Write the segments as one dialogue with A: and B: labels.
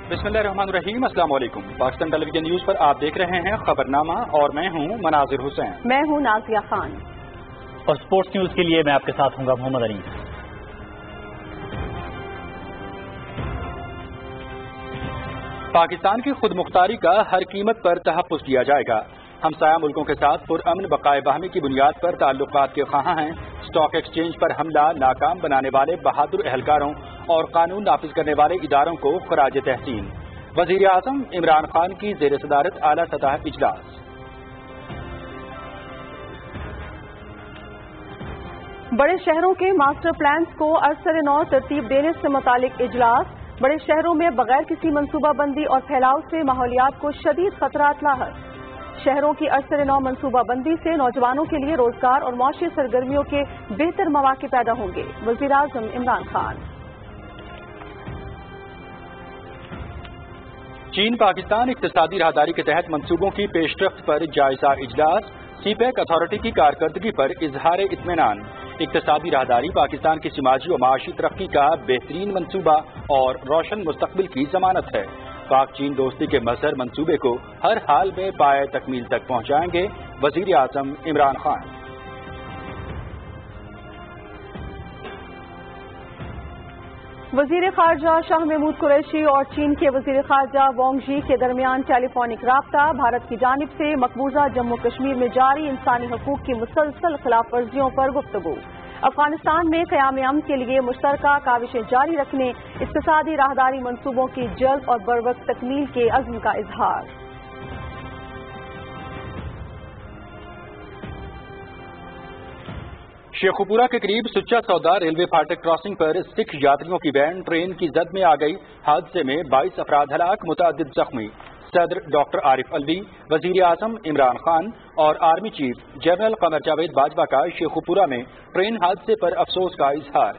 A: بسم اللہ الرحمن الرحیم، السلام علیکم۔ پاکستان ٹیلی ویژن نیوز پر آپ دیکھ رہے ہیں خبرنامہ اور میں ہوں مناظر حسین۔
B: میں ہوں نازیہ خان
C: اور سپورٹس نیوز کے لیے میں آپ کے ساتھ ہوں گا محمد علی۔
A: پاکستان کی خود مختاری کا ہر قیمت پر تحفظ کیا جائے گا۔ ہمسایہ ملکوں کے ساتھ پرامن بقائے باہمی کی بنیاد پر تعلقات کے خواہاں ہیں۔ اسٹاک ایکسچینج پر حملہ ناکام بنانے والے بہادر اہلکاروں اور قانون نافذ کرنے والے اداروں کو خراج تحسین۔ وزیر اعظم عمران خان کی زیر صدارت اعلیٰ سطح اجلاس۔
B: بڑے شہروں کے ماسٹر پلانز کو ارسر نو ترتیب دینے سے متعلق اجلاس۔ بڑے شہروں میں بغیر کسی منصوبہ بندی اور پھیلاؤ سے ماحولیات کو شدید خطرات لاحق۔ شہروں کی ارسر نو منصوبہ بندی سے نوجوانوں کے لیے روزگار اور معاشی سرگرمیوں کے بہتر مواقع پیدا ہوں گے، وزیر اعظم عمران خان۔
A: چین پاکستان اقتصادی راہداری کے تحت منصوبوں کی پیش رفت پر جائزہ اجلاس۔ سی پیک اتھارٹی کی کارکردگی پر اظہار اطمینان۔ اقتصادی راہداری پاکستان کی سماجی و معاشی ترقی کا بہترین منصوبہ اور روشن مستقبل کی ضمانت ہے۔ پاک چین دوستی کے مظہر منصوبے کو ہر حال میں پائے تکمیل تک پہنچائیں گے، وزیر اعظم عمران خان۔
B: وزیر خارجہ شاہ محمود قریشی اور چین کے وزیر خارجہ وانگ جی کے درمیان ٹیلی فونک رابطہ۔ بھارت کی جانب سے مقبوضہ جموں کشمیر میں جاری انسانی حقوق کی مسلسل خلاف ورزیوں پر گفتگو۔ افغانستان میں قیام امن کے لیے مشترکہ کاوشیں جاری رکھنے، اقتصادی راہداری منصوبوں کی جلد اور بروقت تکمیل کے عزم کا اظہار۔
A: شیخوپورہ کے قریب سچا سودا ریلوے پھاٹک کراسنگ پر سکھ یاتریوں کی وین ٹرین کی زد میں آ گئی۔ حادثے میں 22 افراد ہلاک، متعدد زخمی۔ صدر ڈاکٹر عارف الوی، وزیر اعظم عمران خان اور army chief general Qamar Javed Bajwa کا شیخوپورہ میں ٹرین حادثے پر افسوس کا اظہار۔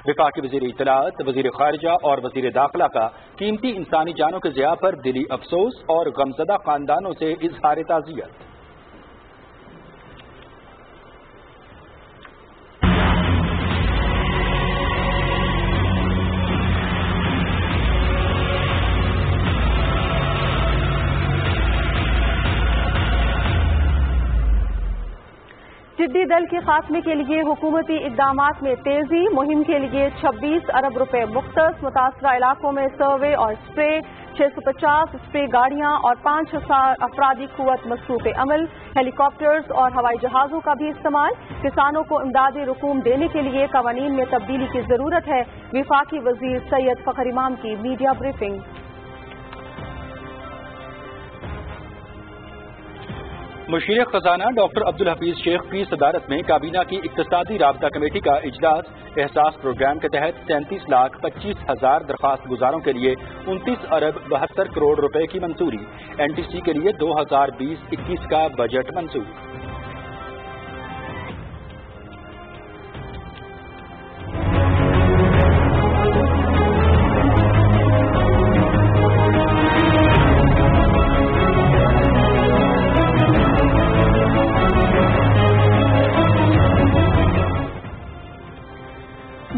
A: وفاقی وزیر اطلاعات، وزیر خارجہ اور وزیر داخلہ کا قیمتی انسانی جانوں کے ضیاع پر دلی افسوس اور غمزدہ خاندانوں سے اظہار تعزیت۔
B: ٹڈی دل کے خاتمے کے لیے حکومتی اقدامات میں تیزی۔ مہم کے لیے 26 ارب روپے مختص۔ متاثرہ علاقوں میں سروے اور اسپرے، 650 اسپرے گاڑیاں اور 5000 افرادی قوت مصروف عمل۔ ہیلی کاپٹرز اور ہوائی جہازوں کا بھی استعمال۔ کسانوں کو امدادی رقوم دینے کے لیے قوانین میں تبدیلی کی ضرورت ہے۔ وفاقی وزیر سید فخر امام کی میڈیا بریفنگ۔
A: مشیر خزانہ ڈاکٹر عبدالحفیظ شیخ کی صدارت میں کابینہ کی اقتصادی رابطہ کمیٹی کا اجلاس۔ احساس پروگرام کے تحت 37,25,000 درخواست گزاروں کے لیے 29 ارب 72 کروڑ روپے کی منظوری۔ این ٹی سی کے لیے 2020-21 کا بجٹ منظور۔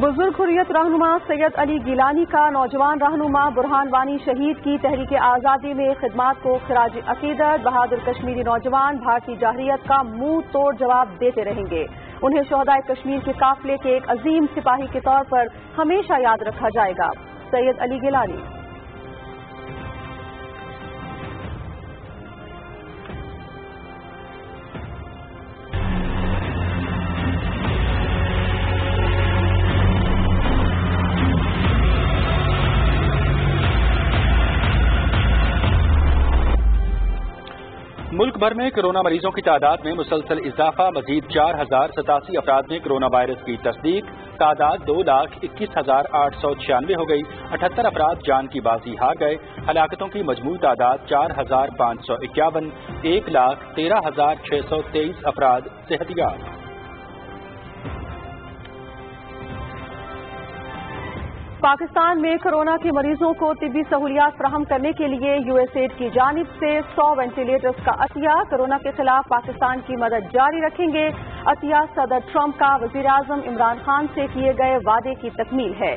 B: بزرگ حریت رہنما سید علی گیلانی کا نوجوان رہنما برہان وانی شہید کی تحریک آزادی میں خدمات کو خراج عقیدت۔ بہادر کشمیری نوجوان بھارتی جارحیت کا منہ توڑ جواب دیتے رہیں گے۔ انہیں شہدائے کشمیر کے قافلے کے ایک عظیم سپاہی کے طور پر ہمیشہ یاد رکھا جائے گا، سید علی گیلانی۔
A: ملک بھر میں کرونا مریضوں کی تعداد میں مسلسل اضافہ۔ مزید 4087 افراد میں کرونا وائرس کی تصدیق۔ تعداد 2,21,896 ہو گئی۔ 78 افراد جان کی بازی ہار گئے۔ ہلاکتوں کی مجموعی تعداد 4,551۔ 1,13,623 افراد صحتیاب۔
B: پاکستان میں کورونا کے مریضوں کو طبی سہولیات فراہم کرنے کے لیے یو ایس ایڈ کی جانب سے 100 وینٹیلیٹرز کا عطیہ۔ کورونا کے خلاف پاکستان کی مدد جاری رکھیں گے۔ عطیہ صدر ٹرمپ کا وزیر اعظم عمران خان سے کیے گئے وعدے کی تکمیل ہے۔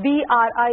B: BRI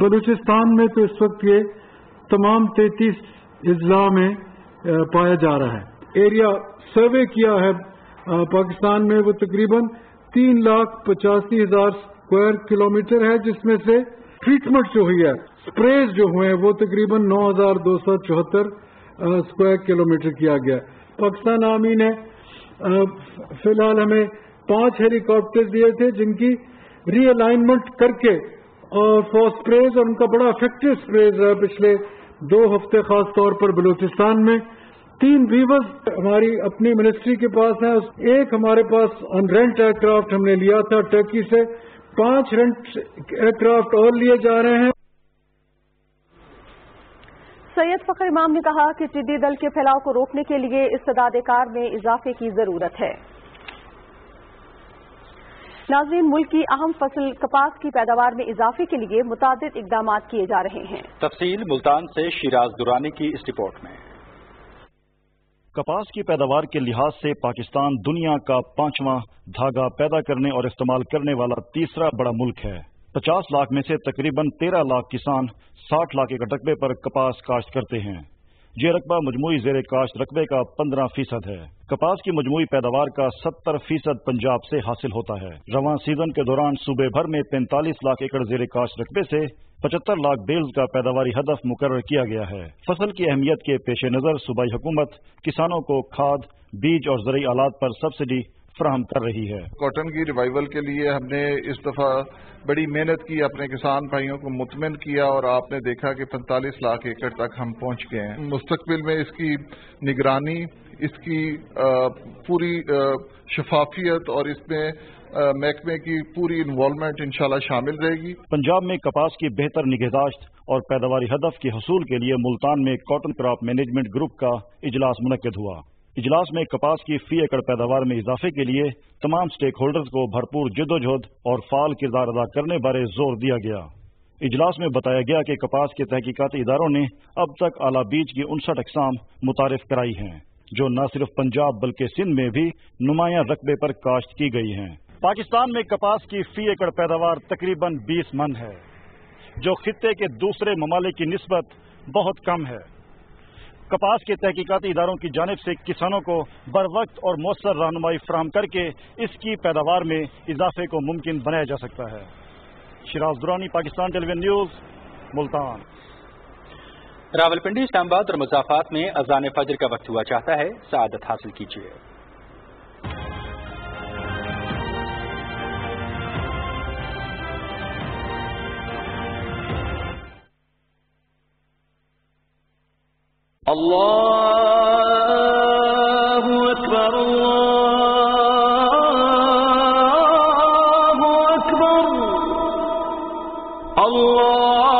D: بلوچستان میں تو اس وقت یہ تمام 33 اضلاع میں پایا جا رہا ہے. ایریا سروے کیا ہے پاکستان میں وہ تقریباً 3,85,000 اسکوائر کلومیٹر ہے، جس میں سے ٹریٹمنٹ جو ہوئی ہے، اسپریز جو ہوئے ہیں وہ تقریباً 9,274 اسکوائر کلومیٹر کیا گیا. پاکستان آرمی نے فی الحال ہمیں 5 ہیلی کاپٹر دیے تھے جن کی ری الائنمنٹ کر کے اور فور اسپریز، اور ان کا بڑا افیکٹو اسپریز ہے پچھلے 2 ہفتے خاص طور پر بلوچستان میں. 3 ویورز ہماری اپنی منسٹری کے پاس ہیں. ایک ہمارے پاس آن رینٹ ایئر کرافٹ ہم نے لیا تھا ٹرکی سے. 5 رینٹ ایئر کرافٹ اور لیے جا رہے ہیں.
B: سید فخر امام نے کہا کہ ٹڈی دل کے پھیلاؤ کو روکنے کے لیے استعداد کار میں اضافے کی ضرورت ہے. ناظرین، ملک کی اہم فصل کپاس کی پیداوار میں اضافے کے لیے متعدد اقدامات کیے جا رہے ہیں.
A: تفصیل ملتان سے شیراز درانی کی اس رپورٹ میں.
E: کپاس کی پیداوار کے لحاظ سے پاکستان دنیا کا 5واں دھاگا پیدا کرنے اور استعمال کرنے والا تیسرا بڑا ملک ہے. 50 لاکھ میں سے تقریباً 13 لاکھ کسان 60 لاکھ ایکڑ رقبے پر کپاس کاشت کرتے ہیں. یہ رقبہ مجموعی زیر کاشت رقبے کا 15% ہے. کپاس کی مجموعی پیداوار کا 70% پنجاب سے حاصل ہوتا ہے. رواں سیزن کے دوران صوبے بھر میں 45 لاکھ ایکڑ زیر کاشت رقبے سے 75 لاکھ بیلز کا پیداواری ہدف مقرر کیا گیا ہے. فصل کی اہمیت کے پیش نظر صوبائی حکومت کسانوں کو کھاد، بیج اور زرعی آلات پر سبسڈی فراہم کر رہی ہے.
F: کاٹن کی ریوائول کے لیے ہم نے اس دفعہ بڑی محنت کی، اپنے کسان بھائیوں کو مطمئن کیا اور آپ نے دیکھا کہ 45 لاکھ ایکڑ تک ہم پہنچ گئے ہیں. مستقبل میں اس کی نگرانی، اس کی پوری شفافیت اور اس میں محکمے کی پوری انوالومنٹ انشاءاللہ شامل رہے گی.
E: پنجاب میں کپاس کی بہتر نگہداشت اور پیداواری ہدف کے حصول کے لیے ملتان میں کاٹن کراپ مینجمنٹ گروپ کا اجلاس منعقد ہوا. اجلاس میں کپاس کی فی ایکڑ پیداوار میں اضافے کے لیے تمام سٹیک ہولڈرز کو بھرپور جدوجہد اور فعال کردار ادا کرنے بارے زور دیا گیا. اجلاس میں بتایا گیا کہ کپاس کے تحقیقاتی اداروں نے اب تک اعلیٰ بیج کی 59 اقسام متعارف کرائی ہیں، جو نہ صرف پنجاب بلکہ سندھ میں بھی نمایاں رقبے پر کاشت کی گئی ہیں. پاکستان میں کپاس کی فی ایکڑ پیداوار تقریباً 20 من ہے، جو خطے کے دوسرے ممالک کی نسبت بہت کم ہے. کپاس کے تحقیقاتی اداروں کی جانب سے کسانوں کو بر وقت اور مؤثر رہنمائی فراہم کر کے اس کی پیداوار میں اضافے کو ممکن بنایا جا سکتا ہے. Shiraz Durrani, Pakistan television news, Multan.
A: Rawalpindi, اسلام آباد اور مضافات میں اذان فجر کا وقت ہوا چاہتا ہے. سعادت حاصل کیجیے.
G: اللہ اکبر اللہ اکبر اللہ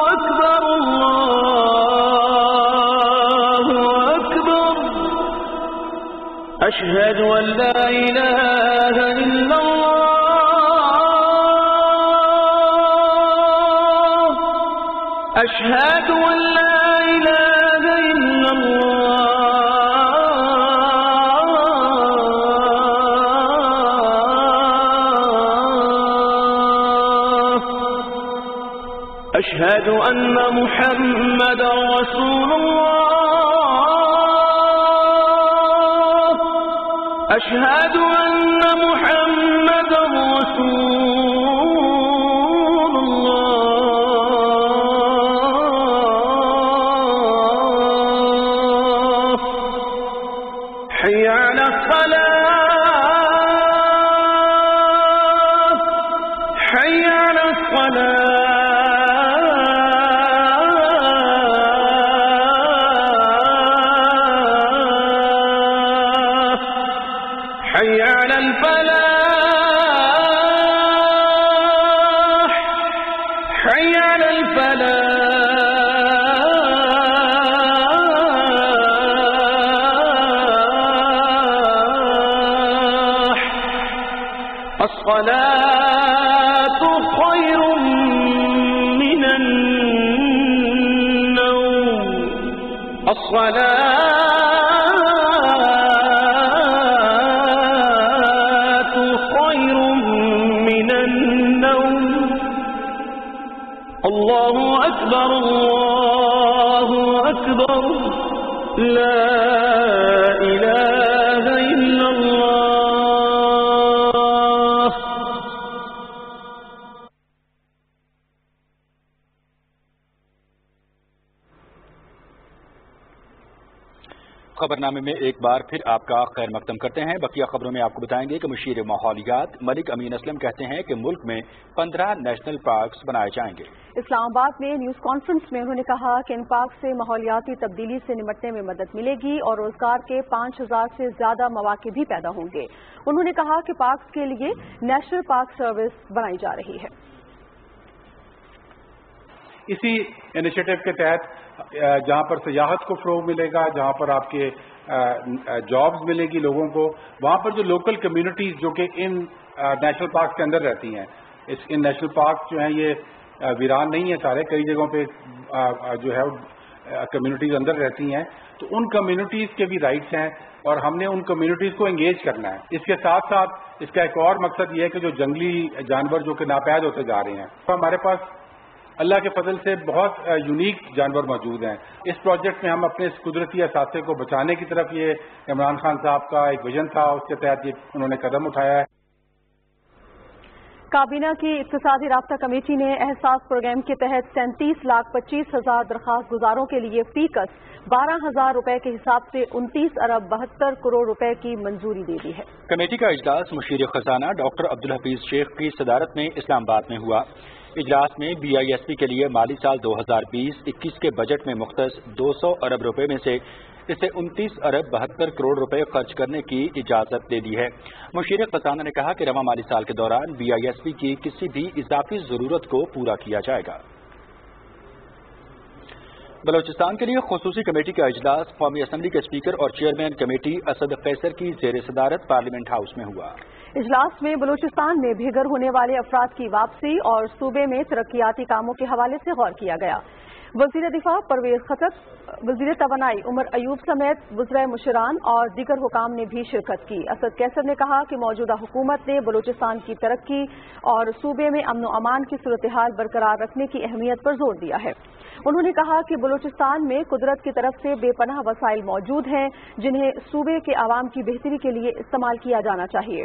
G: اکبر اللہ اکبر اشہد ان لا الہ الا اللہ أشهد أن لا إله إلا الله أشهد أن محمدا رسول الله أشهد أن محمدا رسول الله حي على الصلاة حي على الصلاة حي على الفلاح حي على الفلاح الصلاة خير من النوم الصلاة خير اللہ اکبر اللہ اکبر لا الہ الا اللہ.
A: خبرنامے میں ایک بار پھر آپ کا خیر مقدم کرتے ہیں. بقیہ خبروں میں آپ کو بتائیں گے کہ مشیر ماحولیات ملک امین اسلم کہتے ہیں کہ ملک میں 15 نیشنل پارکس بنائے جائیں گے.
B: اسلام آباد میں نیوز کانفرنس میں انہوں نے کہا کہ ان پارک سے ماحولیاتی تبدیلی سے نمٹنے میں مدد ملے گی اور روزگار کے 5000 سے زیادہ مواقع بھی پیدا ہوں گے. انہوں نے کہا کہ پارکس کے لیے نیشنل پارک سروس بنائی جا رہی ہے.
H: اسی انیشیٹو کے تحت جہاں پر سیاحت کو فروغ ملے گا، جہاں پر آپ کے جابز ملے گی لوگوں کو، وہاں پر جو لوکل کمیونٹیز جو کہ ان نیشنل پارک کے اندر رہتی ہیں، ان نیشنل پارک جو ہیں یہ ویران نہیں ہیں سارے، کئی جگہوں پہ جو ہے کمیونٹیز اندر رہتی ہیں، تو ان کمیونٹیز کے بھی رائٹس ہیں اور ہم نے ان کمیونٹیز کو انگیج کرنا ہے. اس کے ساتھ ساتھ اس کا ایک اور مقصد یہ ہے کہ جو جنگلی جانور جو کہ ناپید ہوتے جا رہے ہیں، ہمارے پاس اللہ کے فضل سے بہت یونیک جانور موجود ہیں. اس پروجیکٹ میں ہم اپنے اس قدرتی اثاثے کو بچانے کی طرف، یہ عمران خان صاحب کا ایک ویژن تھا، اس کے تحت یہ انہوں نے قدم اٹھایا ہے.
B: کابینہ کی اقتصادی رابطہ کمیٹی نے احساس پروگرام کے تحت 37,25,000 درخواست گزاروں کے لیے فی کس 12,000 روپے کے حساب سے 29 ارب 72 کروڑ روپے کی منظوری دے دی ہے.
A: کمیٹی کا اجلاس مشیر خزانہ ڈاکٹر عبدالحفیظ شیخ کی صدارت میں اسلام آباد میں ہوا. اجلاس میں BISP کے لیے مالی سال 2020-21 کے بجٹ میں مختص 200 ارب روپے میں سے اسے 29 ارب 72 کروڑ روپے خرچ کرنے کی اجازت دے دی ہے. مشیر خزانہ نے کہا کہ رواں مالی سال کے دوران BISP کی کسی بھی اضافی ضرورت کو پورا کیا جائے گا. بلوچستان کے لیے خصوصی کمیٹی کا اجلاس قومی اسمبلی کے اسپیکر اور چیئرمین کمیٹی اسد قیصر کی زیر صدارت پارلیمنٹ ہاؤس میں ہوا.
B: اجلاس میں بلوچستان میں بھیگر ہونے والے افراد کی واپسی اور صوبے میں ترقیاتی کاموں کے حوالے سے غور کیا گیا. وزیر دفاع پرویز خٹک، وزیر توانائی عمر ایوب سمیت وزرائے مشران اور دیگر حکام نے بھی شرکت کی. اسد قیصر نے کہا کہ موجودہ حکومت نے بلوچستان کی ترقی اور صوبے میں امن و امان کی صورتحال برقرار رکھنے کی اہمیت پر زور دیا ہے. انہوں نے کہا کہ بلوچستان میں قدرت کی طرف سے بے پناہ وسائل موجود ہیں جنہیں صوبے کے عوام کی بہتری کے لیے استعمال کیا جانا چاہیے.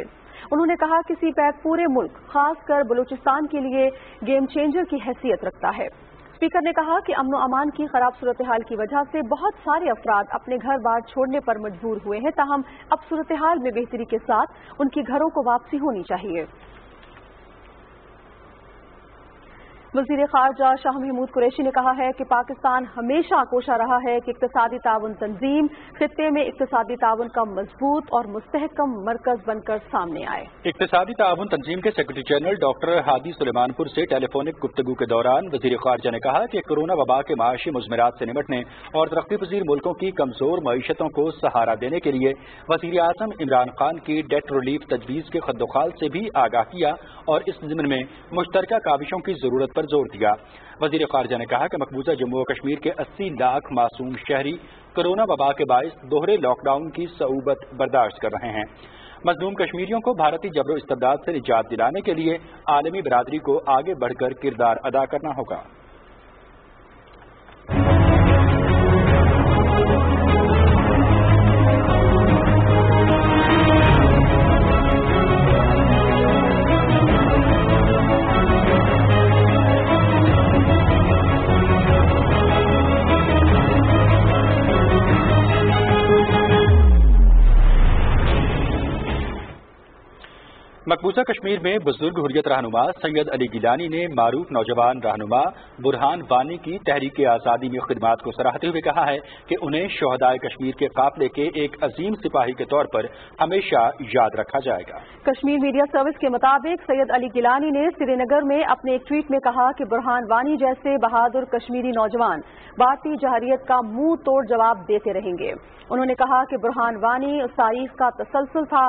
B: انہوں نے کہا کہ سی پیک پورے ملک خاص کر بلوچستان کے لیے گیم چینجر کی حیثیت رکھتا ہے. اسپیکر نے کہا کہ امن و امان کی خراب صورتحال کی وجہ سے بہت سارے افراد اپنے گھر بار چھوڑنے پر مجبور ہوئے ہیں، تاہم اب صورتحال میں بہتری کے ساتھ ان کے گھروں کو واپسی ہونی چاہیے. وزیر خارجہ شاہ محمود قریشی نے کہا ہے کہ پاکستان ہمیشہ کوشاں رہا ہے کہ اقتصادی تعاون تنظیم خطے میں اقتصادی تعاون کا مضبوط اور مستحکم مرکز بن کر سامنے آئے.
A: اقتصادی تعاون تنظیم کے سیکرٹری جنرل ڈاکٹر ہادی سلیمان پور سے ٹیلی فونک گفتگو کے دوران وزیر خارجہ نے کہا کہ کورونا وبا کے معاشی مضمرات سے نمٹنے اور ترقی پذیر ملکوں کی کمزور معیشتوں کو سہارا دینے کے لیے وزیر اعظم عمران خان کی ڈیٹ ریلیف تجویز کے خد و خال سے بھی آگاہ کیا اور اس ضمن میں مشترکہ کاوشوں کی ضرورت پر زور دیا. وزیر خارجہ نے کہا کہ مقبوضہ جموں و کشمیر کے 80 لاکھ معصوم شہری کورونا وبا کے باعث دوہرے لاک ڈاؤن کی صعوبت برداشت کر رہے ہیں. مظلوم کشمیریوں کو بھارتی جبر و استبداد سے نجات دلانے کے لیے عالمی برادری کو آگے بڑھ کر کردار ادا کرنا ہوگا. مقبوضہ کشمیر میں بزرگ حریت رہنما سید علی گیلانی نے معروف نوجوان رہنما برہان وانی کی تحریک آزادی میں خدمات کو سراہتے ہوئے کہا ہے کہ انہیں شہدائے کشمیر کے قافلے کے ایک عظیم سپاہی کے طور پر ہمیشہ یاد رکھا جائے گا.
B: کشمیر میڈیا سروس کے مطابق سید علی گیلانی نے سری نگر میں اپنے ایک ٹویٹ میں کہا کہ برہان وانی جیسے بہادر کشمیری نوجوان بھارتی جارحیت کا منہ توڑ جواب دیتے رہیں گے. انہوں نے کہا کہ برہان وانی اس تاریخ کا تسلسل تھا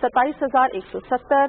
B: 27,170,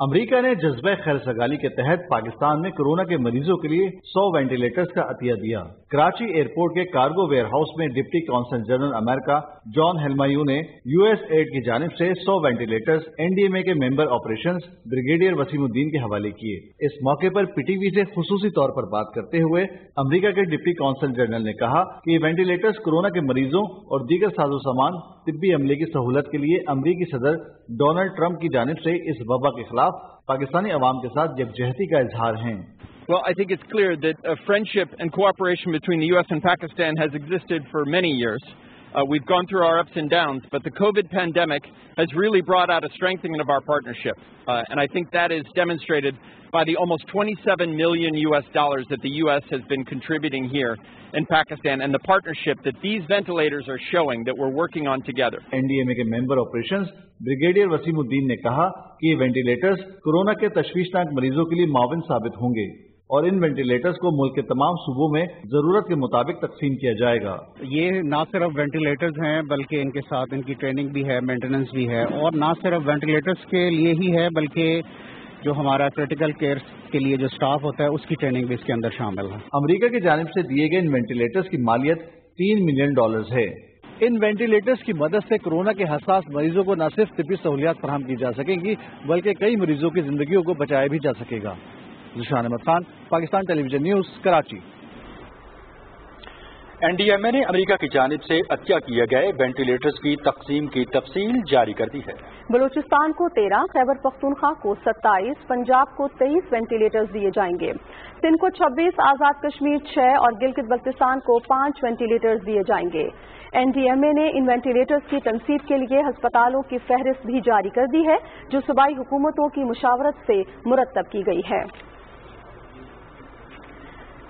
I: امریکہ نے جذبہ خیر سگالی کے تحت پاکستان میں کورونا کے مریضوں کے لیے 100 وینٹیلیٹرز کا عطیہ دیا۔ کراچی ایئرپورٹ کے کارگو ویئر ہاؤس میں ڈپٹی کونسل جنرل امریکہ جان ہیلمایو نے یو ایس ایڈ کی جانب سے 100 وینٹیلیٹرز این ڈی ایم اے کے ممبر آپریشنز بریگیڈیئر وسیم الدین کے حوالے کیے۔ اس موقع پر پی ٹی وی سے خصوصی طور پر بات کرتے ہوئے امریکہ کے ڈپٹی کونسل جنرل نے کہا کہ یہ وینٹیلیٹرز کورونا کے مریضوں اور دیگر ساز و سامان طبی عملے کی سہولت کے لیے امریکی صدر ڈونلڈ ٹرمپ کی جانب سے اس وبا کے خلاف پاکستانی عوام کے ساتھ یکجہتی کا اظہار ہیں۔
J: Well, I think it's clear that friendship and cooperation between the U.S. and Pakistan has existed for many years. We've gone through our ups and downs, but the COVID pandemic has really brought out a strengthening of our partnership. And I think that is demonstrated by the almost $27 million that the U.S. has been contributing here in Pakistan and the partnership that these ventilators are showing that we're working on together.
I: NDMA کے ممبر operations brigadier Wasim الدین نے کہا کہ یہ ventilators corona کے تشویشناک مریضوں کے لیے معاون ثابت ہوں گے اور ان وینٹیلیٹرز کو ملک کے تمام صوبوں میں ضرورت کے مطابق تقسیم کیا جائے گا۔
K: یہ نہ صرف وینٹیلیٹرز ہیں بلکہ ان کے ساتھ ان کی ٹریننگ بھی ہے، مینٹیننس بھی ہے، اور نہ صرف وینٹیلیٹرز کے لیے ہی ہے بلکہ جو ہمارا کریٹیکل کیئر کے لیے جو سٹاف ہوتا ہے اس کی ٹریننگ بھی اس کے اندر شامل ہے۔
I: امریکہ کی جانب سے دیے گئے ان وینٹیلیٹرز کی مالیت $3 ملین ہے۔
L: ان وینٹیلیٹرز کی مدد سے کورونا کے حساس مریضوں کو نہ صرف طبی سہولیات فراہم کی جا سکیں گی بلکہ کئی مریضوں کی زندگیوں کو بچایا بھی جا سکے گا۔ Zeeshan Ahmed Khan, Pakistan television news, Karachi.
A: N D M A نے امریکہ کی جانب سے عطیہ کیے گئے وینٹیلیٹرز کی تقسیم کی تفصیل جاری کر دی ہے۔
B: بلوچستان کو 13، خیبر پختونخوا کو 27، پنجاب کو 23 وینٹیلیٹرز دیے جائیں گے، سندھ کو 26، آزاد کشمیر 6 اور گلگت بلتستان کو 5 وینٹیلیٹرز دیے جائیں گے۔ این ڈی ایم اے نے ان وینٹیلیٹرز کی تنصیب کے لیے ہسپتالوں کی فہرست بھی جاری کر دی ہے جو صوبائی حکومتوں کی مشاورت سے مرتب کی گئی ہے۔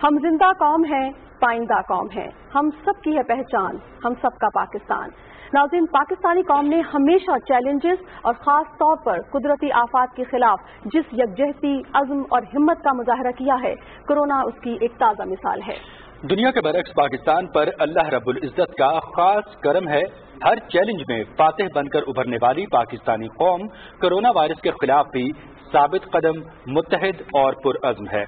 B: ہم زندہ قوم ہیں، پائندہ قوم ہیں، ہم سب کی ہے پہچان، ہم سب کا پاکستان۔ ناظرین، پاکستانی قوم نے ہمیشہ چیلنجز اور خاص طور پر قدرتی آفات کے خلاف جس یکجہتی، عزم اور ہمت کا مظاہرہ کیا ہے، کورونا اس کی ایک تازہ مثال ہے۔
A: دنیا کے برعکس پاکستان پر اللہ رب العزت کا خاص کرم ہے۔ ہر چیلنج میں فاتح بن کر ابھرنے والی پاکستانی قوم کورونا وائرس کے خلاف بھی ثابت قدم، متحد اور پرعزم ہے۔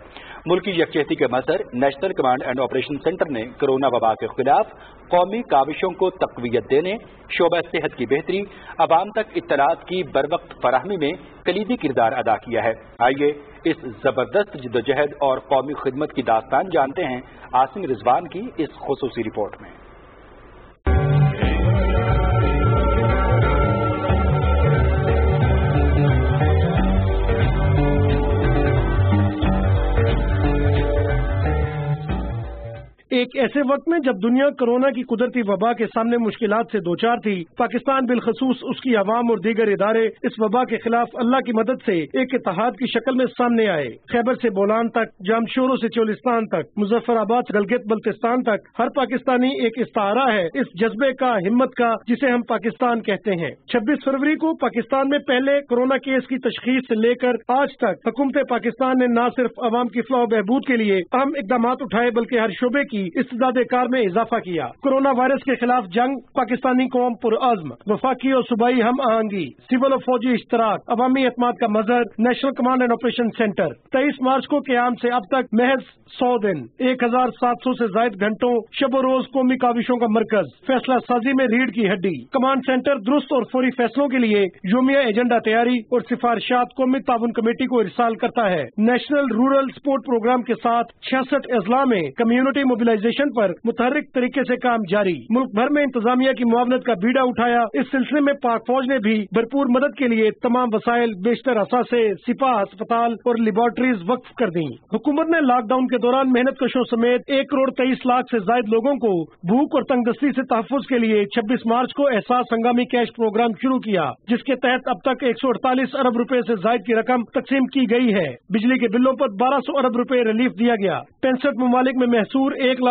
A: ملکی یکجہتی کے مظہر national command and operation centre نے کورونا وبا کے خلاف قومی کاوشوں کو تقویت دینے، شعبہ صحت کی بہتری، عوام تک اطلاعات کی بروقت فراہمی میں کلیدی کردار ادا کیا ہے۔ آئیے اس زبردست جدوجہد اور قومی خدمت کی داستان جانتے ہیں عاصم رضوان کی اس خصوصی رپورٹ میں۔
M: ایک ایسے وقت میں جب دنیا کورونا کی قدرتی وبا کے سامنے مشکلات سے دوچار تھی، پاکستان بالخصوص اس کی عوام اور دیگر ادارے اس وبا کے خلاف اللہ کی مدد سے ایک اتحاد کی شکل میں سامنے آئے۔ خیبر سے بولان تک، جامشورو سے چولستان تک، مظفر آباد سے گلگت بلتستان تک، ہر پاکستانی ایک استعارہ ہے اس جذبے کا، ہمت کا، جسے ہم پاکستان کہتے ہیں۔ 26 فروری کو پاکستان میں پہلے کورونا کیس کی تشخیص سے لے کر آج تک حکومت پاکستان نے نہ صرف عوام کی فلاح و بہبود کے لیے اہم اقدامات اٹھائے بلکہ ہر شعبے کی استعداد کار میں اضافہ کیا۔ کورونا وائرس کے خلاف جنگ، پاکستانی قوم پرعزم، وفاقی اور صوبائی ہم آہنگی، سول اور فوجی اشتراک، عوامی اعتماد کا مظہر national command and operation centre. 23 مارچ کو قیام سے اب تک محض 100 دن، 1700 سے زائد گھنٹوں، شب و روز قومی کاوشوں کا مرکز، فیصلہ سازی میں ریڑھ کی ہڈی۔ کمانڈ سینٹر درست اور فوری فیصلوں کے لیے یومیہ ایجنڈا تیاری اور سفارشات قومی تعاون کمیٹی کو ارسال کرتا ہے۔ نیشنل رورل سپورٹ پروگرام کے ساتھ 66 اضلاع میں کمیونٹی موبلائزیشن پر متحرک طریقے سے کام جاری۔ ملک بھر میں انتظامیہ کی معاونت کا بیڑا اٹھایا۔ اس سلسلے میں پاک فوج نے بھی بھرپور مدد کے لیے تمام وسائل، بیشتر اثاثے، سپاہ، ہسپتال اور لیبارٹریز وقف کر دیں۔ حکومت نے لاک ڈاؤن کے دوران محنت کشوں سمیت 1,23,00,000 سے زائد لوگوں کو بھوک اور تنگ دستی سے تحفظ کے لیے 26 مارچ کو احساس ہنگامی کیش پروگرام شروع کیا، جس کے تحت اب تک 148 ارب روپے سے زائد کی رقم تقسیم کی گئی ہے۔ بجلی کے بلوں پر 1200 ارب روپے ریلیف دیا گیا۔ 65 ممالک میں محصور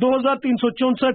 M: 2364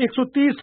M: 130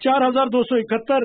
M: 4271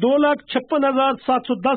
M: 2,56,710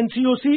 M: NCOC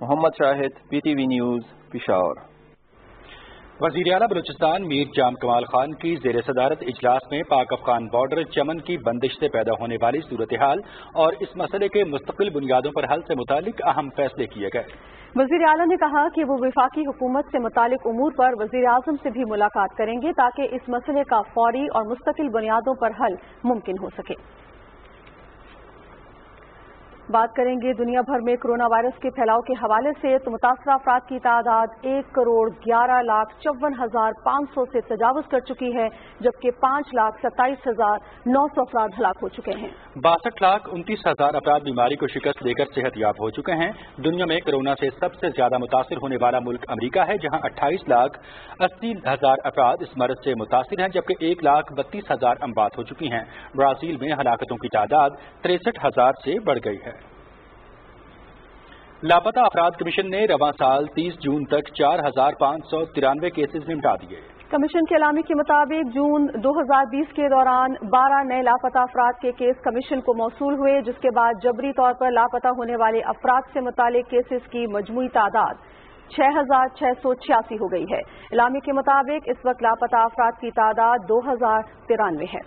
N: محمد شاہد PTV نیوز پشاور۔
A: وزیر اعلیٰ بلوچستان میر جام کمال خان کی زیر صدارت اجلاس میں پاک افغان بارڈر چمن کی بندش سے پیدا ہونے والی صورتحال اور اس مسئلے کے مستقل بنیادوں پر حل سے متعلق اہم فیصلے کیے گئے۔
B: وزیر اعلیٰ نے کہا کہ وہ وفاقی حکومت سے متعلق امور پر وزیر اعظم سے بھی ملاقات کریں گے تاکہ اس مسئلے کا فوری اور مستقل بنیادوں پر حل ممکن ہو سکے۔ بات کریں گے دنیا بھر میں کرونا وائرس کے پھیلاؤ کے حوالے سے تو متاثرہ افراد کی تعداد 1,11,54,500 سے تجاوز کر چکی ہے، جبکہ 5,27,900 افراد ہلاک ہو چکے ہیں۔
A: 62,29,000 افراد بیماری کو شکست دے کر صحت یاب ہو چکے ہیں۔ دنیا میں کرونا سے سب سے زیادہ متاثر ہونے والا ملک امریکہ ہے، جہاں 28,80,000 افراد اس مرض سے متاثر ہیں، جبکہ 1,32,000 اموات ہو چکی ہیں۔ برازیل میں ہلاکتوں کی تعداد 63,000 سے بڑھ گئی ہے۔ لاپتہ افراد کمیشن نے رواں سال 30 جون تک 4,593 کیسز نمٹا دیے۔
B: کمیشن کے اعلامیے کے مطابق جون 2020 کے دوران 12 نئے لاپتہ افراد کے کیس کمیشن کو موصول ہوئے، جس کے بعد جبری طور پر لاپتہ ہونے والے افراد سے متعلق کیسز کی مجموعی تعداد 6,686 ہو گئی ہے۔ اعلامیے کے مطابق اس وقت لاپتہ افراد کی تعداد 2,093 ہے۔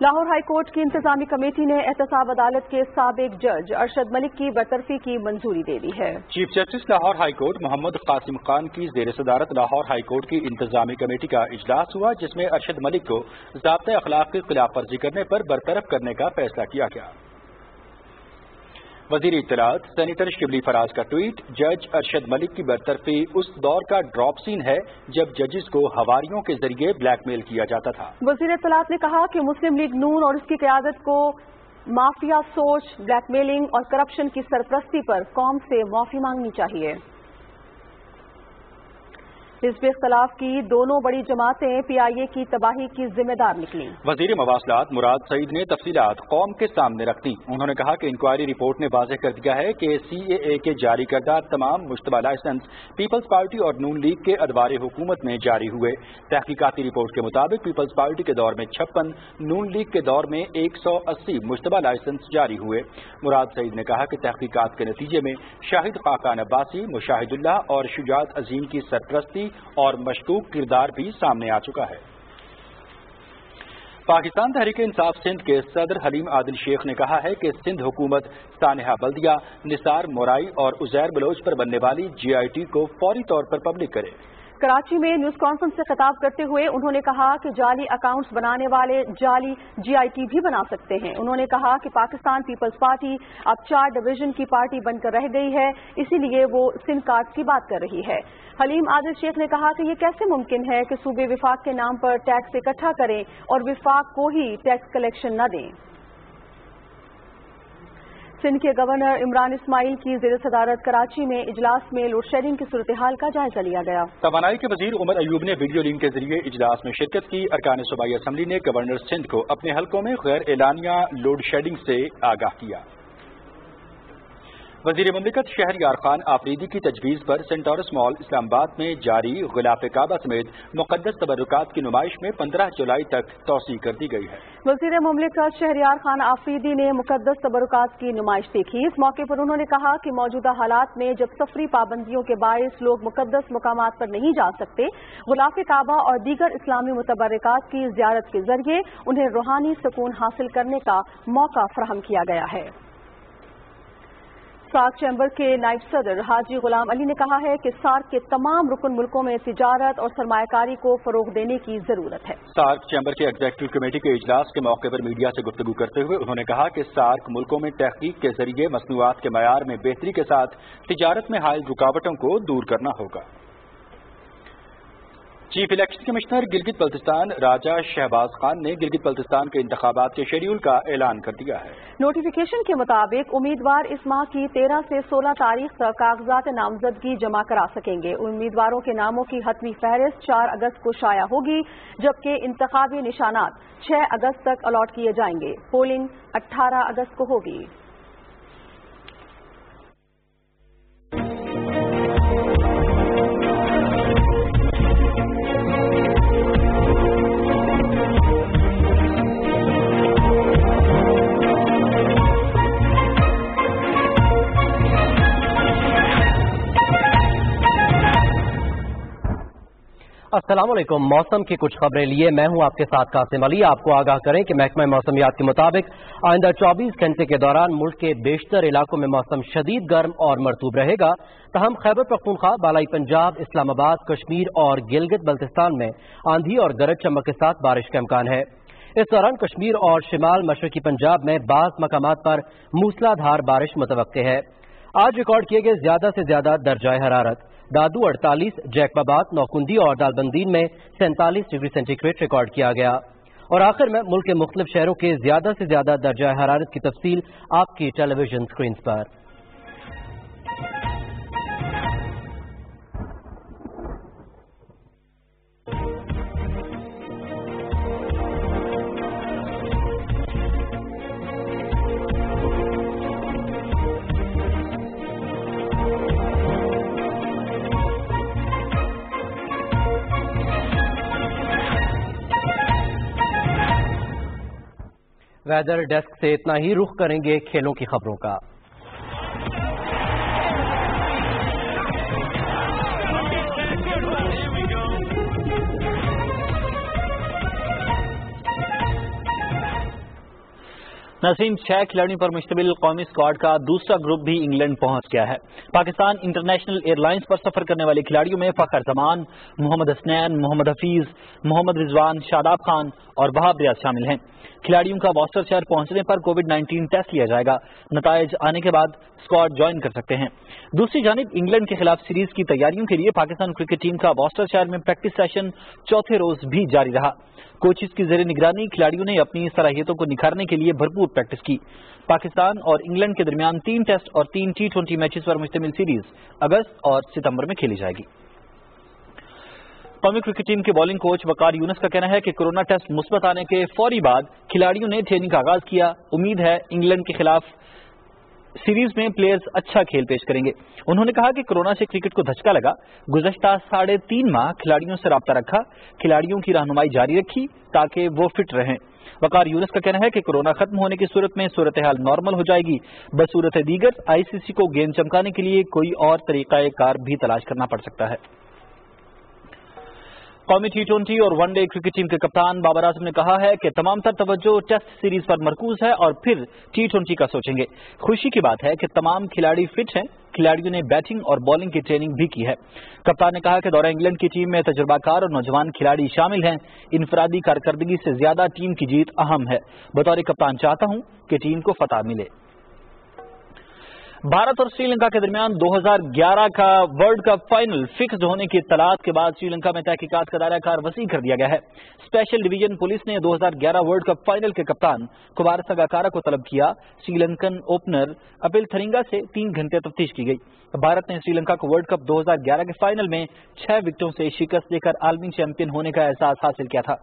B: لاہور ہائی کورٹ کی انتظامی کمیٹی نے احتساب عدالت کے سابق جج ارشد ملک کی برطرفی کی منظوری دے دی ہے۔
A: Chief justice Lahore high court Muhammad Qasim Khan کی زیر صدارت لاہور ہائی کورٹ کی انتظامی کمیٹی کا اجلاس ہوا، جس میں ارشد ملک کو ضابطۂ اخلاق کی خلاف ورزی کرنے پر برطرف کرنے کا فیصلہ کیا گیا۔ وزیر اطلاعات سینیٹر شبلی فراز کا ٹویٹ، جج ارشد ملک کی برطرفی اس دور کا ڈراپ سین ہے جب ججز کو حواریوں کے ذریعے بلیک میل کیا جاتا تھا۔
B: وزیر اطلاعات نے کہا کہ مسلم لیگ نون اور اس کی قیادت کو مافیا سوچ، بلیک میلنگ اور کرپشن کی سرپرستی پر قوم سے معافی مانگنی چاہیے۔ حزب اختلاف کی دونوں بڑی جماعتیں PIA کی تباہی کی ذمہ دار نکلیں۔
A: وزیر مواصلات مراد سعید نے تفصیلات قوم کے سامنے رکھ دی۔ انہوں نے کہا کہ انکوائری رپورٹ نے واضح کر دیا ہے کہ CAA کے جاری کردہ تمام مشتبہ لائسنس پیپلز پارٹی اور نون لیگ کے ادوار حکومت میں جاری ہوئے۔ تحقیقاتی رپورٹ کے مطابق پیپلز پارٹی کے دور میں 56، نون لیگ کے دور میں 180 مشتبہ لائسنس جاری ہوئے۔ مراد سعید نے کہا کہ تحقیقات کے نتیجے میں شاہد خاقان عباسی، مشاہد اللہ اور شجاعت عظیم کی سرپرستی اور مشکوک کردار بھی سامنے آ چکا ہے۔ پاکستان تحریک انصاف سندھ کے صدر حلیم عادل شیخ نے کہا ہے کہ سندھ حکومت سانحہ بلدیہ، نثار مورائی اور عزیر بلوچ پر بننے والی GIT کو فوری طور پر پبلک کرے۔
B: کراچی میں نیوز کانفرنس سے خطاب کرتے ہوئے انہوں نے کہا کہ جعلی اکاؤنٹس بنانے والے جعلی GIT بھی بنا سکتے ہیں۔ انہوں نے کہا کہ پاکستان پیپلز پارٹی اب 4 ڈویژن کی پارٹی بن کر رہ گئی ہے، اسی لیے وہ سندھ کارڈ کی بات کر رہی ہے۔ حلیم عادل شیخ نے کہا کہ یہ کیسے ممکن ہے کہ صوبے وفاق کے نام پر ٹیکس اکٹھا کریں اور وفاق کو ہی ٹیکس کلیکشن نہ دیں۔ سندھ کے گورنر عمران اسماعیل کی زیر صدارت کراچی میں اجلاس میں لوڈ شیڈنگ کی صورتحال کا جائزہ لیا گیا۔
A: توانائی کے وزیر عمر ایوب نے ویڈیو لنک کے ذریعے اجلاس میں شرکت کی۔ ارکان صوبائی اسمبلی نے گورنر سندھ کو اپنے حلقوں میں غیر اعلانیہ لوڈ شیڈنگ سے آگاہ کیا۔ وزیر مملکت شہریار خان آفریدی کی تجویز پر سینٹورس مال اسلام آباد میں جاری غلاف کعبہ سمیت مقدس تبرکات کی نمائش میں 15 جولائی تک توسیع کر دی گئی ہے۔
B: وزیر مملکت شہریار خان آفریدی نے مقدس تبرکات کی نمائش دیکھی۔ اس موقع پر انہوں نے کہا کہ موجودہ حالات میں جب سفری پابندیوں کے باعث لوگ مقدس مقامات پر نہیں جا سکتے، غلاف کعبہ اور دیگر اسلامی متبرکات کی زیارت کے ذریعے انہیں روحانی سکون حاصل کرنے کا موقع فراہم کیا گیا ہے۔ سارک چیمبر کے نائب صدر حاجی غلام علی نے کہا ہے کہ سارک کے تمام رکن ملکوں میں تجارت اور سرمایہ کاری کو فروغ دینے کی ضرورت ہے۔
A: سارک چیمبر کے ایگزیکٹو کمیٹی کے اجلاس کے موقع پر میڈیا سے گفتگو کرتے ہوئے انہوں نے کہا کہ سارک ملکوں میں تحقیق کے ذریعے مصنوعات کے معیار میں بہتری کے ساتھ تجارت میں حائل رکاوٹوں کو دور کرنا ہوگا۔ Chief election commissioner Gilgit Baltistan Raja Shahbaz Khan نے گلگت بلتستان کے انتخابات کے شیڈول کا اعلان کر دیا ہے۔
B: نوٹیفیکیشن کے مطابق امیدوار اس ماہ کی 13 سے 16 تاریخ تک کاغذات نامزدگی جمع کرا سکیں گے۔ امیدواروں کے ناموں کی حتمی فہرست 4 اگست کو شائع ہوگی، جبکہ انتخابی نشانات 6 اگست تک الاٹ کیے جائیں گے۔ پولنگ 18 اگست کو ہوگی۔
O: السلام علیکم. موسم کی کچھ خبریں لیے میں ہوں آپ کے ساتھ قاسم علی. آپ کو آگاہ کریں کہ محکمہ موسمیات کے مطابق آئندہ 24 گھنٹے کے دوران ملک کے بیشتر علاقوں میں موسم شدید گرم اور مرطوب رہے گا. تاہم خیبر پختونخوا، بالائی پنجاب، اسلام آباد، کشمیر اور گلگت بلتستان میں آندھی اور گرج چمک کے ساتھ بارش کا امکان ہے. اس دوران کشمیر اور شمال مشرقی پنجاب میں بعض مقامات پر موسلا دھار بارش متوقع ہے. آج ریکارڈ کیے گئے زیادہ سے زیادہ درجہ حرارت: دادو 48، جیک باباد، نوکندی اور دالبندین میں 47 ڈگری سینٹی گریڈ ریکارڈ کیا گیا. اور آخر میں ملک کے مختلف شہروں کے زیادہ سے زیادہ درجہ حرارت کی تفصیل آپ کی ٹیلی ویژن اسکرینز پر. ویدر ڈیسک سے اتنا ہی. رخ کریں گے کھیلوں کی خبروں کا.
C: نسیم، 6 کھلاڑیوں پر مشتمل قومی اسکواڈ کا دوسرا گروپ بھی انگلینڈ پہنچ گیا ہے. پاکستان انٹرنیشنل ایئر لائنز پر سفر کرنے والے کھلاڑیوں میں فخر زمان، محمد حسنین، محمد حفیظ، محمد رضوان، شاداب خان اور وہاب ریاض شامل ہیں. کھلاڑیوں کا واسٹر شہر پہنچنے پر کووڈ-19 ٹیسٹ لیا جائے گا. نتائج آنے کے بعد اسکواڈ جوائن کر سکتے ہیں. دوسری جانب انگلینڈ کے خلاف سیریز کی تیاریوں کے لیے پاکستان کرکٹ ٹیم کا واسٹر شہر میں پریکٹس سیشن چوتھے روز بھی جاری رہا. کوچز کی زیر نگرانی کھلاڑیوں نے اپنی صلاحیتوں کو نکھارنے کے لیے بھرپور پریکٹس کی. پاکستان اور انگلینڈ کے درمیان 3 ٹیسٹ اور 3 T20 میچز پر مشتمل سیریز اگست اور ستمبر میں کھیلی جائے گی. قومی کرکٹ ٹیم کے بالنگ کوچ وقار یونس کا کہنا ہے کہ کورونا ٹیسٹ مثبت آنے کے فوری بعد کھلاڑیوں نے ٹریننگ کا آغاز کیا. امید ہے انگلینڈ کے خلاف سیریز میں پلیئرز اچھا کھیل پیش کریں گے. انہوں نے کہا کہ کورونا سے کرکٹ کو دھچکا لگا. گزشتہ 3.5 ماہ کھلاڑیوں سے رابطہ رکھا، کھلاڑیوں کی رہنمائی جاری رکھی تاکہ وہ فٹ رہیں. وقار یونس کا کہنا ہے کہ کورونا ختم ہونے کی صورت میں صورتحال نارمل ہو جائے گی. بصورت دیگر ICC کو گیند چمکانے کے لیے کوئی اور طریقہ کار بھی تلاش کرنا پڑ سکتا ہے. قومی T20 اور ون ڈے کرکٹ ٹیم کے کپتان بابر اعظم نے کہا ہے کہ تمام تر توجہ ٹیسٹ سیریز پر مرکوز ہے اور پھر T20 کا سوچیں گے. خوشی کی بات ہے کہ تمام کھلاڑی فٹ ہیں. کھلاڑیوں نے بیٹنگ اور بالنگ کی ٹریننگ بھی کی ہے. کپتان نے کہا کہ دورہ انگلینڈ کی ٹیم میں تجربہ کار اور نوجوان کھلاڑی شامل ہیں. انفرادی کارکردگی سے زیادہ ٹیم کی جیت اہم ہے. بطور کپتان چاہتا ہوں کہ ٹیم کو فتح ملے. بھارت اور سری لنکا کے درمیان 2011 کا ورلڈ کپ فائنل فکسڈ ہونے کی اطلاعات کے بعد سری لنکا میں تحقیقات کا دائرہ کار وسیع کر دیا گیا ہے. اسپیشل ڈویژن پولیس نے 2011 ورلڈ کپ فائنل کے کپتان کمار سنگاکارا کو طلب کیا. سری لنکن اوپنر اپل تھرنگا سے 3 گھنٹے تفتیش کی گئی. بھارت نے سری لنکا کو ورلڈ کپ 2011 کے فائنل میں 6 وکٹوں سے شکست دے کر عالمی چیمپئن ہونے کا احساس حاصل کیا تھا.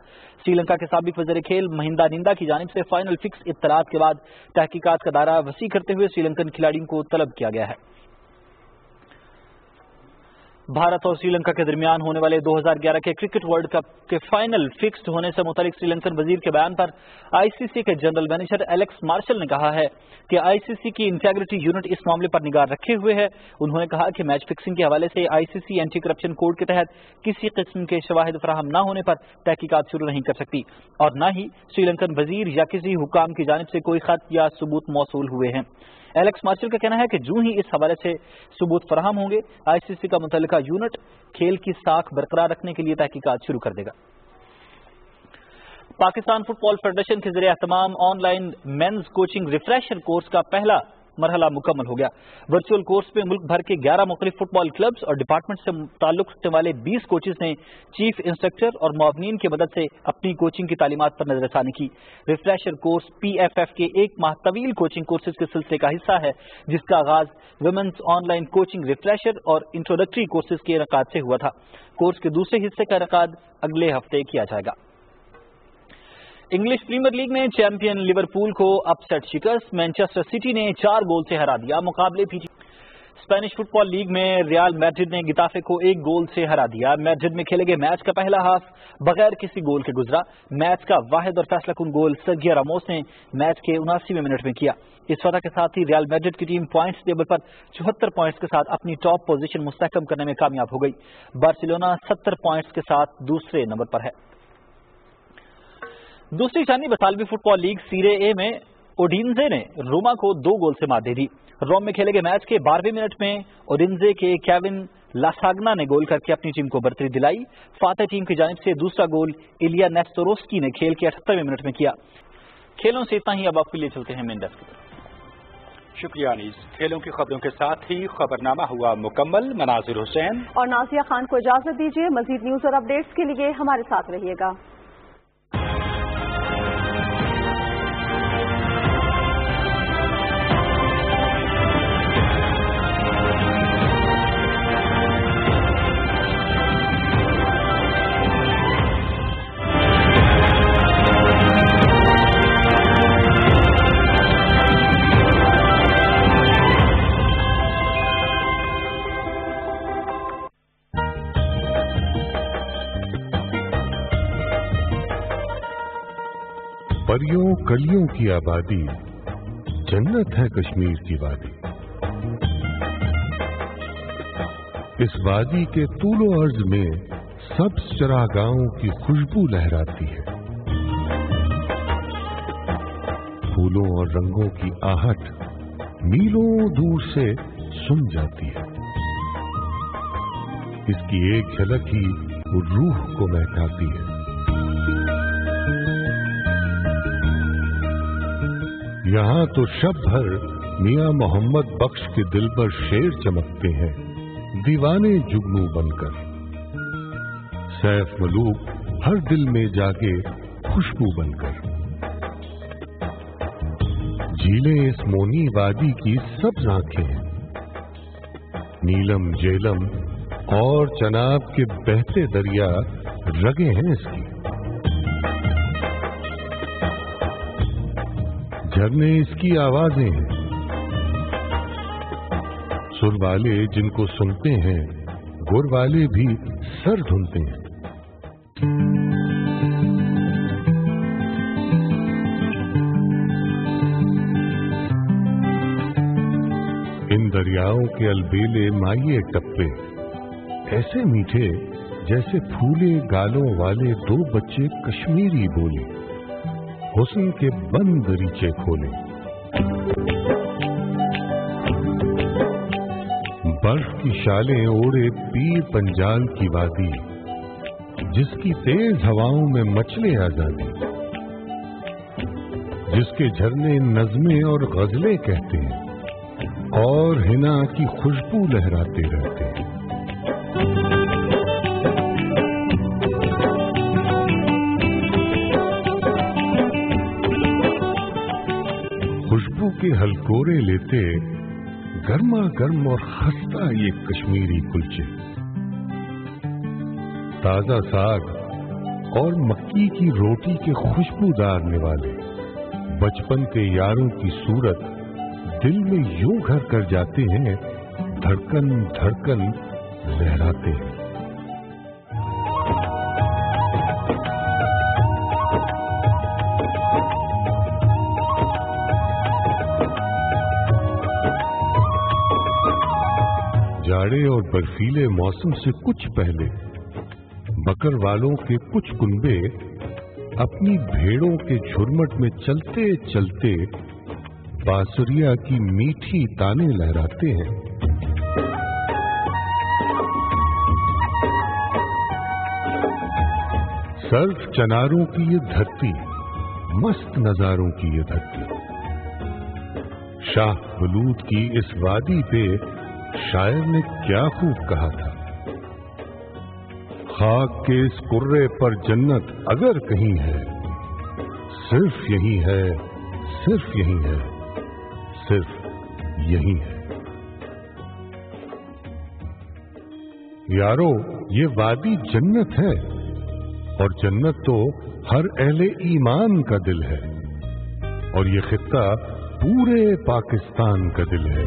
C: سری لنکا کے سابق وزیر کھیل مہندا نندا کی جانب سے فائنل فکس اطلاعات کے بعد تحقیقات کا دائرہ وسیع کرتے ہوئے سری لنکن کھلاڑیوں کو طلب کیا گیا ہے. بھارت اور سری لنکا کے درمیان ہونے والے 2011 کے کرکٹ ورلڈ کپ کے فائنل فکسڈ ہونے سے متعلق سری لنکن وزیر کے بیان پر ICC کے جنرل مینیجر ایلیکس مارشل نے کہا ہے کہ ICC کی انٹیگریٹی یونٹ اس معاملے پر نگاہ رکھے ہوئے ہے. انہوں نے کہا کہ میچ فکسنگ کے حوالے سے ICC اینٹی کرپشن کوڈ کے تحت کسی قسم کے شواہد فراہم نہ ہونے پر تحقیقات شروع نہیں کر سکتی اور نہ ہی سری لنکن وزیر یا کسی حکام کی جانب سے کوئی خط یا ثبوت موصول ہوئے ہیں. ایلیکس مارشل کا کہنا ہے کہ جو ہی اس حوالے سے ثبوت فراہم ہوں گے ICC کا متعلقہ یونٹ کھیل کی ساکھ برقرار رکھنے کے لیے تحقیقات شروع کر دے گا. پاکستان فٹ بال فیڈریشن کے ذریعے اہتمام online men's coaching refresher course کا پہلا مرحلہ مکمل ہو گیا. ورچوئل کورس میں ملک بھر کے 11 مختلف فٹ بال کلبز اور ڈپارٹمنٹ سے تعلق رکھنے والے 20 کوچز نے چیف انسٹرکٹر اور معاونین کی مدد سے اپنی کوچنگ کی تعلیمات پر نظر ثانی کی. ریفریشر کورس PFF کے 1 ماہ طویل کوچنگ کورسز کے سلسلے کا حصہ ہے جس کا آغاز women's on line coaching refresher اور انٹروڈکٹری کورسز کے انعقاد سے ہوا تھا. کورس کے دوسرے حصے کا انعقاد اگلے ہفتے کیا جائے گا. انگلش پریمیئر لیگ میں چیمپئن لیورپول کو اپ سیٹ شکست. مینچسٹر سٹی نے 4 گول سے ہرا دیا. مقابلے اسپینش فٹ بال لیگ میں ریال میڈرڈ نے گیتافے کو 1 گول سے ہرا دیا. میڈرڈ میں کھیلے گئے میچ کا پہلا ہاف بغیر کسی گول کے گزرا. میچ کا واحد اور فیصلہ کن گول سرگیو راموس نے میچ کے 79ویں منٹ میں کیا. اس فتح کے ساتھ ہی ریال میڈرڈ کی ٹیم پوائنٹس ٹیبل پر 74 پوائنٹس کے ساتھ اپنی ٹاپ پوزیشن مستحکم کرنے میں کامیاب ہو گئی. بارسلونا 70 پوائنٹس کے ساتھ دوسرے نمبر پر ہے. دوسری جانب اطالوی فٹ بال لیگ سیرے اے میں اوڈینزے نے روما کو 2 گول سے مات دے دی. روم میں کھیلے گئے میچ کے 12ویں منٹ میں اوڈینزے کے کیون لاساگنا نے گول کر کے اپنی ٹیم کو برتری دلائی. فاتح ٹیم کی جانب سے دوسرا گول ایلیا نیستوروسکی نے کھیل کے 78ویں منٹ میں کیا. کھیلوں سے اتنا ہی. اب آپ کے لیے چلتے ہیں مین ڈیسک کی طرف.
A: شکریہ انیس. کھیلوں کی خبروں کے ساتھ ہی خبرنامہ ہوا مکمل. مناظر حسین
B: اور نازیہ خان کو اجازت دیجیے. مزید نیوز اور اپڈیٹس کے لیے ہمارے ساتھ رہیے گا.
P: پریوں کلیوں کی آبادی جنت ہے کشمیر کی وادی. اس وادی کے طول و عرض میں سبز چراگاہوں کی خوشبو لہراتی ہے. پھولوں اور رنگوں کی آہٹ میلوں دور سے سن جاتی ہے. اس کی ایک جھلک ہی روح کو مہکاتی ہے. یہاں تو شب بھر میاں محمد بخش کے دل پر شیر چمکتے ہیں دیوانے جگنو بن کر. سیف ملوک ہر دل میں جاگے خوشبو بن کر. جھیلیں اس مونی وادی کی سبز آنکھیں ہیں. نیلم جیلم اور چناب کے بہتے دریا رگیں ہیں اس کی. جھرنے اس کی آوازیں ہیں. سر والے جن کو سنتے ہیں گر والے بھی سر دھنتے ہیں. ان دریاؤں کے البیلے مائیے ٹپے ایسے میٹھے جیسے پھولے گالوں والے 2 بچے کشمیری بولے حسن کے بند دریچے کھولے. برف کی شالیں اوڑے پیر پنجال کی وادی جس کی تیز ہواؤں میں مچلے آزادی. جس کے جھرنے نظمیں اور غزلیں کہتے ہیں اور حنا کی خوشبو لہراتے رہتے ہیں. خوشبو کے ہلکورے لیتے گرما گرم اور خستہ یہ کشمیری کلچے. تازہ ساگ اور مکی کی روٹی کے خوشبودار نوالے بچپن کے یاروں کی صورت دل میں یوں گھر کر جاتے ہیں دھڑکن دھڑکن لہراتے ہیں. جاڑے اور برفیلے موسم سے کچھ پہلے بکر والوں کے کچھ کنبے اپنی بھیڑوں کے جھرمٹ میں چلتے چلتے بانسریا کی میٹھی تانے لہراتے ہیں. سرف چناروں کی یہ دھرتی مست نظاروں کی یہ دھرتی. شاہ بلوط کی اس وادی پہ شاعر نے کیا خوب کہا تھا. خاک کے اس کرے پر جنت اگر کہیں ہے صرف یہی ہے صرف یہی ہے صرف یہی ہے. یارو یہ وادی جنت ہے اور جنت تو ہر اہل ایمان کا دل ہے اور یہ خطہ پورے پاکستان کا دل ہے.